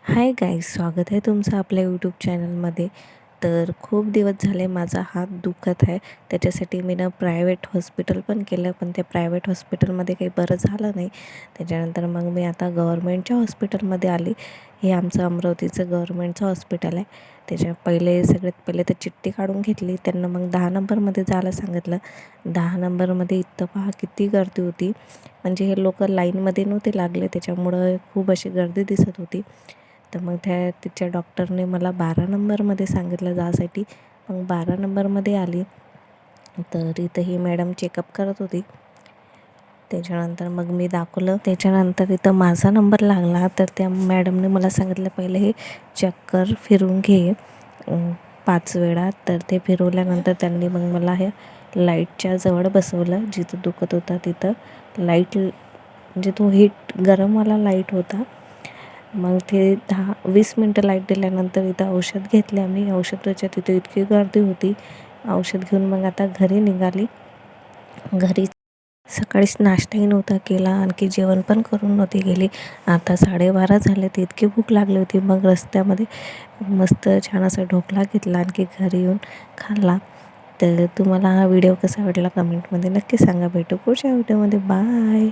Hi guys, स्वागत आहे तुमचं आपल्या यूट्यूब चॅनलमध्ये. तर खूप दिवस झाले माझा हात दुखत आहे. त्याच्यासाठी मी प्रायव्हेट हॉस्पिटल पण केलं, पण त्या प्रायव्हेट हॉस्पिटलमध्ये काही बरं झालं नाही. त्याच्यानंतर मग मी आता गव्हर्मेंटच्या हॉस्पिटलमध्ये आली. हे आमचं अमरावतीचं गव्हर्मेंटचं हॉस्पिटल आहे. सगळ्यात पहिले तर चिठ्ठी काढून घेतली. त्यांना मग 10 नंबरमध्ये जायला सांगितलं. 10 नंबरमध्ये इथं पहा किती गर्दी होती. म्हणजे हे लोक लाईनमध्ये नव्हते लागले, त्याच्यामुळं खूप अशी गर्दी दिसत होती. तर मग तिच्या डॉक्टरने मला 12 नंबरमध्ये सांगितलं जायसाठी. मग 12 नंबरमध्ये आली. तर इथं ही मॅडम चेकअप करत होती. त्याच्यानंतर मग मी दाखवलं. त्याच्यानंतर इथं माझा नंबर लागला. तर त्या मॅडमने मला सांगितलं, पहिले हे चक्कर फिरून घे 5 वेळा. तर ते फिरवल्यानंतर त्यांनी मग मला हे लाईटच्या जवळ बसवलं. जिथं दुखत होता तिथं लाईट, म्हणजे तो गरमवाला लाईट होता. मग ते 10-20 मिनटं लाईट दिल्यानंतर इथं औषध घेतले आम्ही. औषधाच्या तिथे इतकी गर्दी होती. औषध घेऊन मग आता घरी निघाली. घरी सकाळीच नाश्ताही नव्हता केला, आणखी जेवण पण करून नव्हती गेली. आता 12:30 झाले, तर इतकी भूक लागली होती. मग रस्त्यामध्ये मस्त छान असा ढोकळा घेतला, आणखी घरी येऊन खाल्ला. तर तुम्हाला हा व्हिडिओ कसा वाटला कमेंटमध्ये नक्की सांगा. भेटू पुढच्या व्हिडिओमध्ये. बाय.